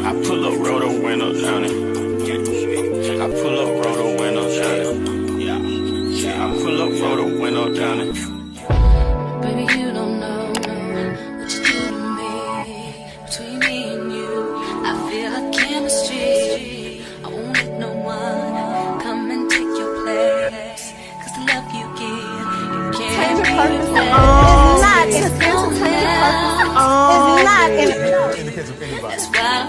I pull up, roll the window down it. I pull up, roll the window down it. I pull up, roll the window down it. Baby, you don't know what you do to me. Between me and you, I feel like chemistry. I won't let no one come and take your place. Cause the love you give, you can't replace. It's not in the case of anybody. That's why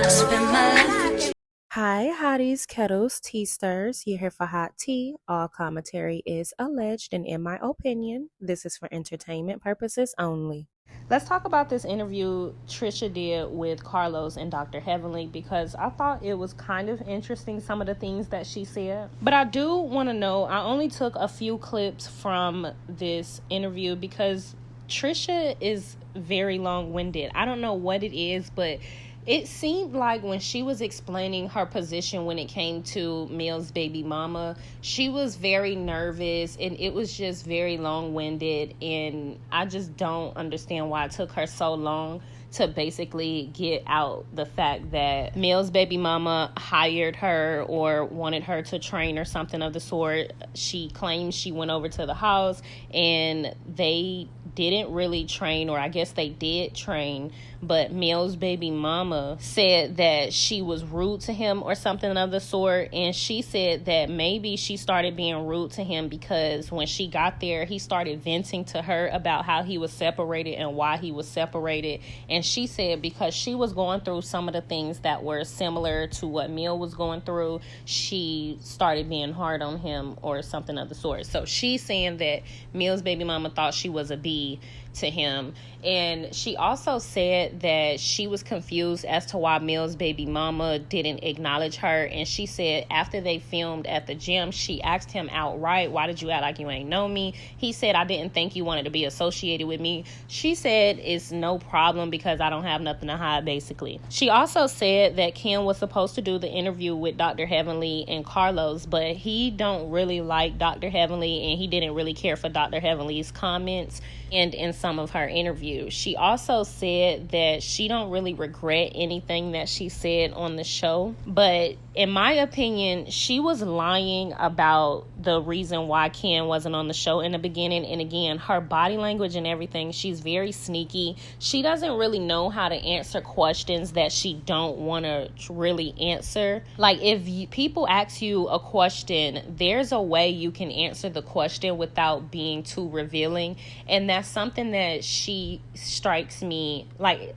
I spend my life with you. Hi, hotties, kettles, tea stirs. You're here for hot tea. All commentary is alleged, and in my opinion, this is for entertainment purposes only. Let's talk about this interview Trisha did with Carlos and Dr. Heavenly, because I thought it was kind of interesting, some of the things that she said. But I do want to know, I only took a few clips from this interview because Trisha is very long-winded. I don't know what it is, but it seemed like when she was explaining her position when it came to Mel's baby mama, she was very nervous and it was just very long-winded, and I just don't understand why it took her so long to basically get out the fact that Mel's baby mama hired her or wanted her to train or something of the sort. She claims she went over to the house and they didn't really train, or I guess they did train, but Mel's baby mama said that she was rude to him or something of the sort, and she said that maybe she started being rude to him because when she got there, he started venting to her about how he was separated and why he was separated, and she said because she was going through some of the things that were similar to what Mel was going through, she started being hard on him or something of the sort. So she's saying that Mel's baby mama thought she was a bee to him. And she also said that she was confused as to why Mel's baby mama didn't acknowledge her. And she said after they filmed at the gym, she asked him outright, why did you act like you ain't know me? He said, I didn't think you wanted to be associated with me. She said it's no problem because I don't have nothing to hide, basically. She also said that Ken was supposed to do the interview with Dr. Heavenly and Carlos, but he don't really like Dr. Heavenly and he didn't really care for Dr. Heavenly's comments and in some of her interviews. She also said that she don't really regret anything that she said on the show, but in my opinion, she was lying about the reason why Ken wasn't on the show in the beginning. And again, her body language and everything, she's very sneaky. She doesn't really know how to answer questions that she don't want to really answer. Like if people ask you a question, there's a way you can answer the question without being too revealing, and that's something that she strikes me like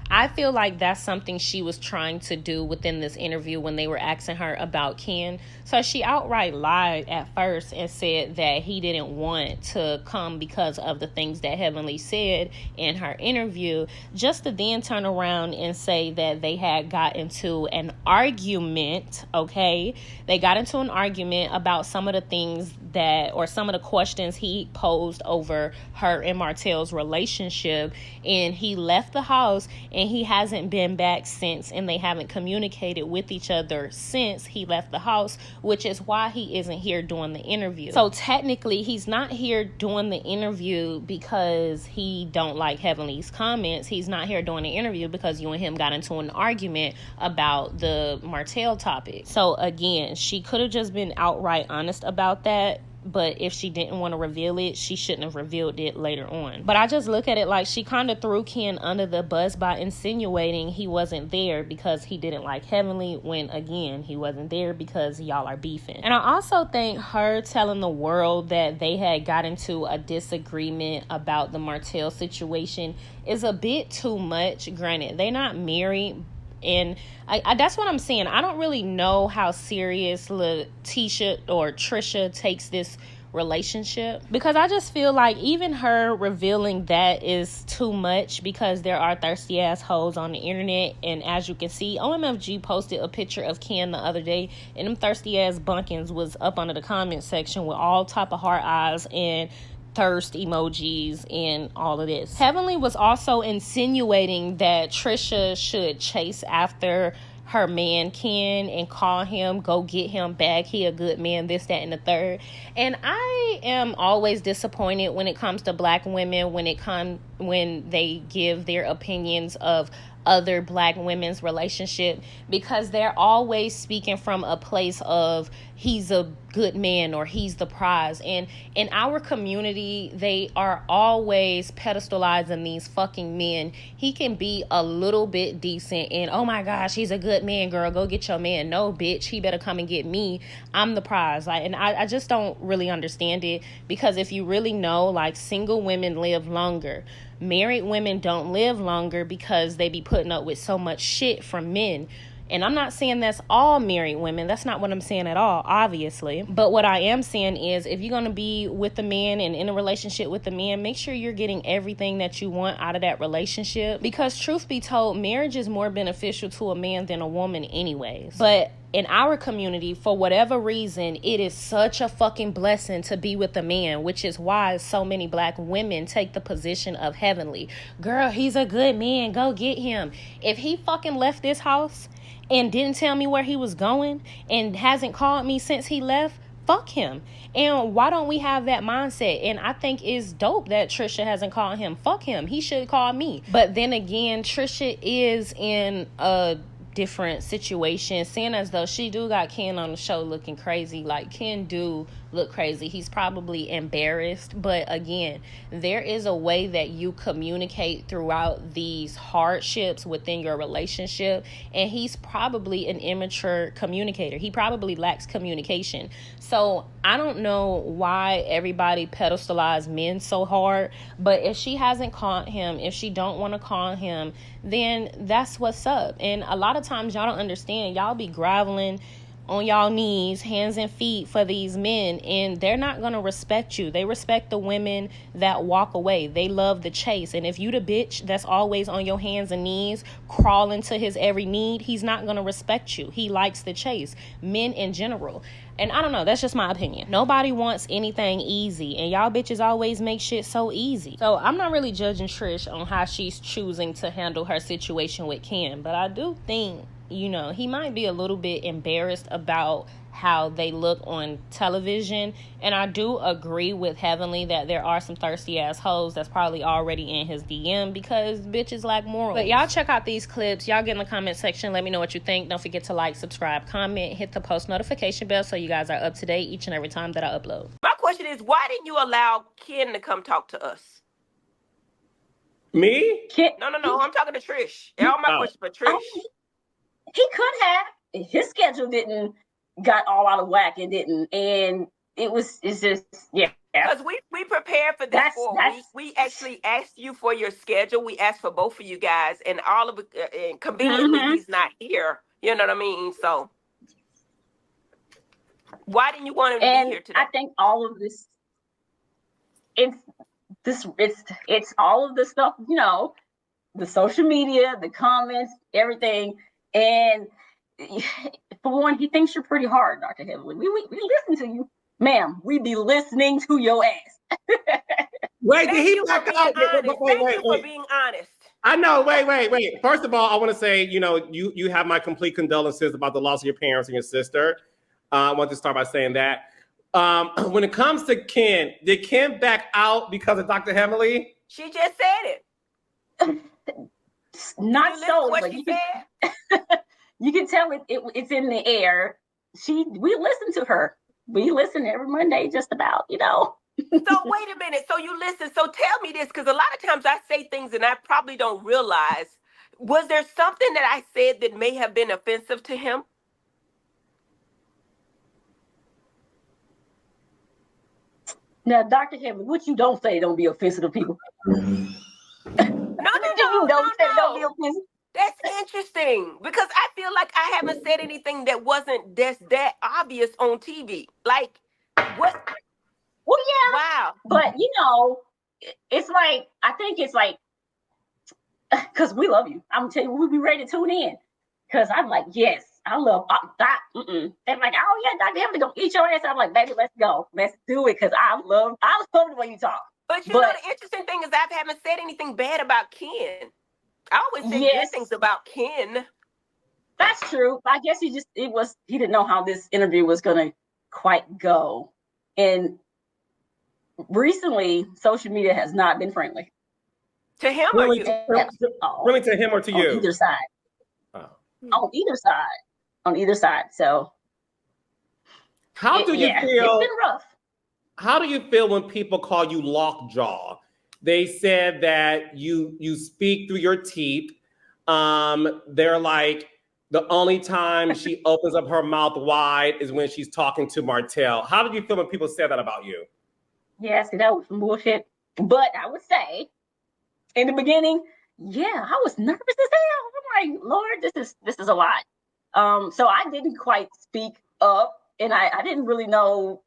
I feel like that's something she was trying to do within this interview when they were asking her about Ken. So she outright lied at first and said that he didn't want to come because of the things that Heavenly said in her interview, just to then turn around and say that they had got into an argument, okay? They got into an argument about some of the things that, or some of the questions he posed over her and Martell's relationship, and he left the house and he hasn't been back since, and they haven't communicated with each other since he left the house, which is why he isn't here doing the interview. So technically he's not here doing the interview because he don't like Heavenly's comments. He's not here doing the interview because you and him got into an argument about the Martell topic. So again, she could have just been outright honest about that, but if she didn't want to reveal it, she shouldn't have revealed it later on. But I just look at it like she kind of threw Ken under the bus by insinuating he wasn't there because he didn't like Heavenly, when again, he wasn't there because y'all are beefing. And I also think her telling the world that they had got into a disagreement about the Martell situation is a bit too much. Granted, they're not married, and I that's what I'm saying. I don't really know how serious Letitia or Trisha takes this relationship, because I just feel like even her revealing that is too much, because there are thirsty ass hoes on the internet. And as you can see, OMFG posted a picture of Ken the other day, and them thirsty ass bunkins was up under the comment section with all type of heart eyes and thirst emojis and all of this. Heavenly was also insinuating that Trisha should chase after her man Ken and call him, go get him back, he a good man, this, that, and the third. And I am always disappointed when it comes to black women, when it comes when they give their opinions of other black women's relationship, because they're always speaking from a place of he's a good man or he's the prize. And in our community, they are always pedestalizing these fucking men. He can be a little bit decent and, oh my gosh, he's a good man, girl, go get your man. No, bitch, he better come and get me. I'm the prize. Like, and I just don't really understand it, because if you really know, like, single women live longer. Married women don't live longer because they be putting up with so much shit from men. And I'm not saying that's all married women. That's not what I'm saying at all, obviously. But what I am saying is, if you're going to be with a man and in a relationship with a man, make sure you're getting everything that you want out of that relationship. Because truth be told, marriage is more beneficial to a man than a woman anyways. But in our community, for whatever reason, it is such a fucking blessing to be with a man, which is why so many black women take the position of heavenly. Girl, he's a good man. Go get him. If he fucking left this house and didn't tell me where he was going and hasn't called me since he left, fuck him. And why don't we have that mindset? And I think it's dope that Trisha hasn't called him. Fuck him. He should call me. But then again, Trisha is in a different situation, seeing as though she do got Ken on the show looking crazy. Like, Ken do look crazy. He's probably embarrassed, but again, there is a way that you communicate throughout these hardships within your relationship, and he's probably an immature communicator. He probably lacks communication. So I don't know why everybody pedestalizes men so hard, but if she hasn't called him, if she don't want to call him, then that's what's up. And a lot of times y'all don't understand. Y'all be groveling on y'all knees, hands and feet for these men, and they're not going to respect you. They respect the women that walk away. They love the chase. And if you the bitch that's always on your hands and knees, crawling to his every need, he's not going to respect you. He likes the chase. Men in general. And I don't know, that's just my opinion. Nobody wants anything easy, and y'all bitches always make shit so easy. So I'm not really judging Trish on how she's choosing to handle her situation with Ken, but I do think, you know, he might be a little bit embarrassed about how they look on television. And I do agree with Heavenly that there are some thirsty ass hoes that's probably already in his DM, because bitches lack morals. But y'all check out these clips. Y'all get in the comment section. Let me know what you think. Don't forget to like, subscribe, comment, hit the post notification bell so you guys are up to date each and every time that I upload. My question is, why didn't you allow Ken to come talk to us? Me? No. I'm talking to Trish. All my questions for Trish. He could have. His schedule didn't got all out of whack. It didn't, and it's just yeah. Because we prepared for this for a week. We actually asked you for your schedule. We asked for both of you guys, and all of it. And conveniently, he's not here. You know what I mean? So why didn't you want him to be here today? I think all of this, it's all of the stuff. You know, the social media, the comments, everything. And for one, he thinks you're pretty hard, Dr. Heavenly. We listen to you, ma'am. We be listening to your ass. Wait, did he back out? Thank you for being honest. I know. Wait. First of all, I want to say, you know, you have my complete condolences about the loss of your parents and your sister. I want to start by saying that. When it comes to Ken, did Ken back out because of Dr. Heavenly? She just said it. Not so, what but she said? You can tell it's in the air. We listen to her. We listen every Monday, just about, you know. So wait a minute. So you listen. So tell me this, because a lot of times I say things and I probably don't realize. Was there something that I said that may have been offensive to him? Now, Dr. Heavenly, what you don't say don't be offensive to people. No. That's interesting, because I feel like I haven't said anything that wasn't that obvious on TV. Like, what? Well, yeah. Wow. But, you know, it's like, I think it's like, because we love you. I'm going to tell you, we'll be ready to tune in. Because I'm like, yes, I love that. They're like, oh, yeah, Dr. Heavenly going to eat your ass. I'm like, baby, let's go. Let's do it, because I love the way you talk. But you know, the interesting thing is I haven't said anything bad about Ken. I always say good things about Ken. That's true. I guess he didn't know how this interview was going to quite go. And recently, social media has not been friendly. To him or Really, you? really to him or to on you? either side. Oh. On either side. On either side. So How do you it's feel? been rough. How do you feel when people call you lockjaw? They said that you speak through your teeth. They're like the only time she opens up her mouth wide is when she's talking to Martell. How did you feel when people said that about you? Yes, that was some bullshit. But I would say in the beginning, yeah, I was nervous as hell. I'm like, Lord, this is a lot. So I didn't quite speak up, and I didn't really know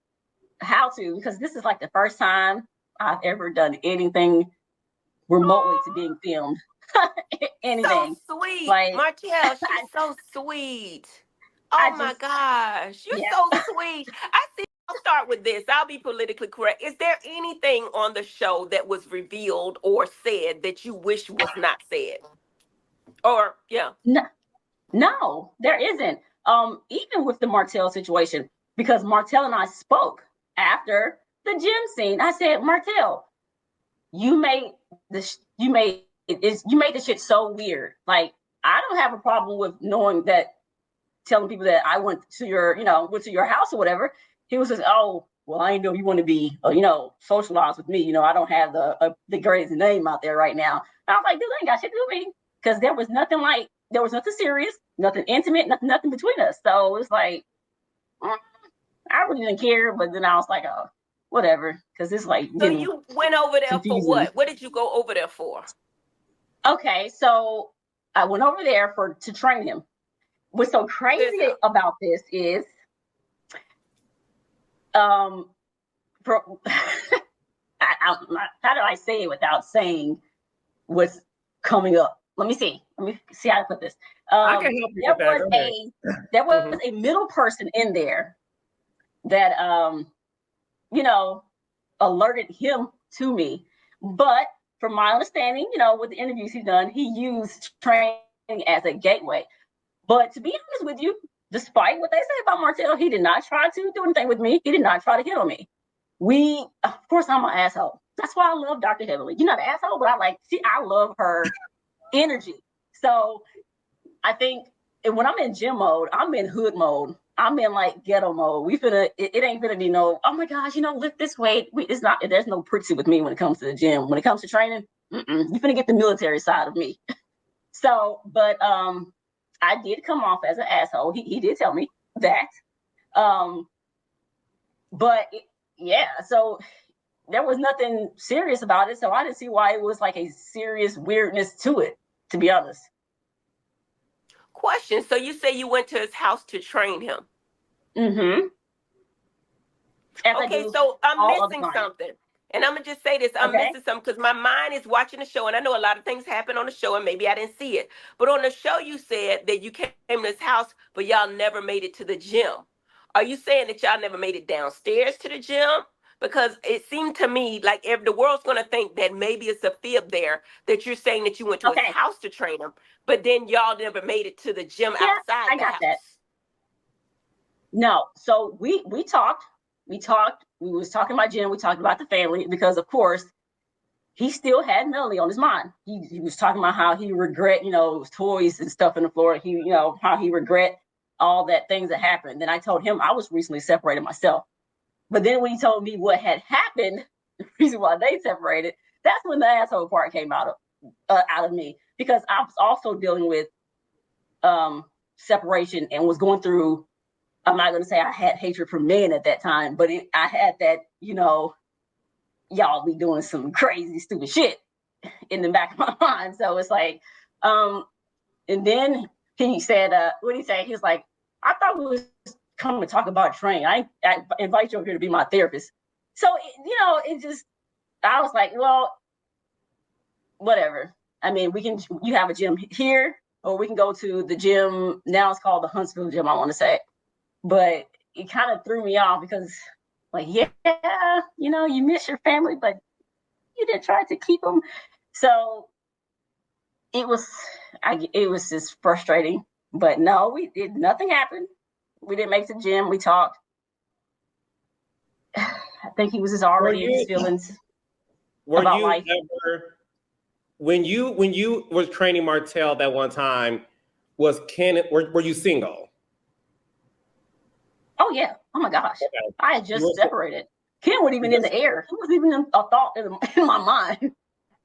how to, because this is like the first time I've ever done anything remotely to being filmed. Anything. So sweet. Like Martell, she's so sweet. Oh my gosh. You're yeah. so sweet. I see. I'll start with this. I'll be politically correct. Is there anything on the show that was revealed or said that you wish was not said? Or yeah. No, there isn't. Even with the Martell situation, because Martell and I spoke after the gym scene. I said, Martell, you made this shit so weird. Like, I don't have a problem with knowing that, telling people that I went to your house or whatever. He was just, oh, well, I didn't know you want to be, socialized with me. I don't have the greatest name out there right now. And I was like, dude, I ain't got shit to do with me, because there was nothing serious, nothing intimate, nothing between us. So it's like, I really didn't care. But then I was like, oh, whatever, because it's like. So you went over there confusing. For what? What did you go over there for? Okay, so I went over there to train him. What's so crazy about this is, how do I say it without saying what's coming up? Let me see how to put this. I can help you with that. There was a middle person in there that alerted him to me. But from my understanding, with the interviews he's done, he used training as a gateway. But to be honest with you, despite what they say about Martell, he did not try to do anything with me. He did not try to hit on me. Of course, I'm an asshole. That's why I love Dr. Heavenly. You're not an asshole, but I love her energy. So I think when I'm in gym mode, I'm in hood mode. I'm in like ghetto mode. It ain't gonna be no, oh my gosh, lift this weight. There's no pretty with me when it comes to the gym. When it comes to training, you're gonna get the military side of me. So, but I did come off as an asshole. He did tell me that. So there was nothing serious about it. So I didn't see why it was like a serious weirdness to it, to be honest. Question. So you say you went to his house to train him? Mm-hmm. Okay, so I'm missing something. And I'm going to just say this. I'm missing something because my mind is watching the show. And I know a lot of things happen on the show and maybe I didn't see it. But on the show, you said that you came to his house, but y'all never made it to the gym. Are you saying that y'all never made it downstairs to the gym? Because it seemed to me like if the world's going to think that maybe it's a fib there, that you're saying that you went to his house to train him, but then y'all never made it to the gym outside the house. That. No. So we talked. We was talking about gym. We talked about the family because, of course, he still had Melanie on his mind. He was talking about how he regret, toys and stuff in the floor. How he regret all that things that happened. Then I told him I was recently separated myself. But then when he told me what had happened, the reason why they separated, that's when the asshole part came out of me, because I was also dealing with separation and was going through. I'm not going to say I had hatred for men at that time, but I had that, y'all be doing some crazy, stupid shit in the back of my mind. So it's like, and then he said, what did he say? He was like, I thought we was coming to talk about training. I invite you over here to be my therapist. So, I was like, well, whatever. I mean, you have a gym here, or we can go to the gym. Now it's called the Huntsville gym, I want to say. But it kind of threw me off because, like, you miss your family, but you didn't try to keep them. So it was just frustrating. But no, nothing happened. We didn't make it to the gym. We talked. I think he was just already in his feelings about life. when you were training Martell that one time, was Ken? Were you single? Oh yeah. Oh my gosh. Okay. I had just separated. Ken wasn't even in the air. He was even a thought in my mind.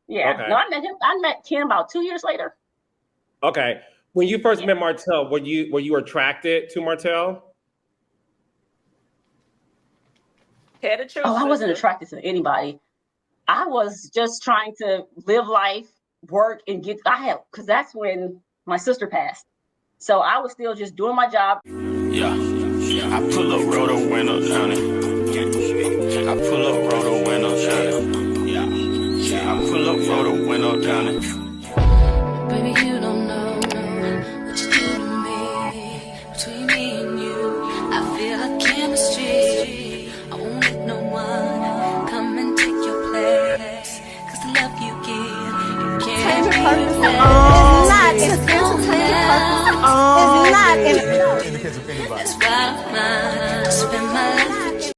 Yeah. Okay. No, I met Ken about 2 years later. Okay. When you first met Martell, were you attracted to Martell? Tell the truth. Oh, I wasn't sister. attracted to anybody. I was just trying to live life, work, and because that's when my sister passed. So I was still just doing my job. Yeah, I pull up, roll the window down it. I pull up, roll the window down it. Yeah, I pull up, roll the window down it. Baby, you don't know what you do to me. Between me and you, I feel like chemistry. I won't let no one come and take your place. 'Cause the love you give, you can't Entertainment purposes only. replace. It's not entertainment purposes only. It's not entertainment. That's why I'm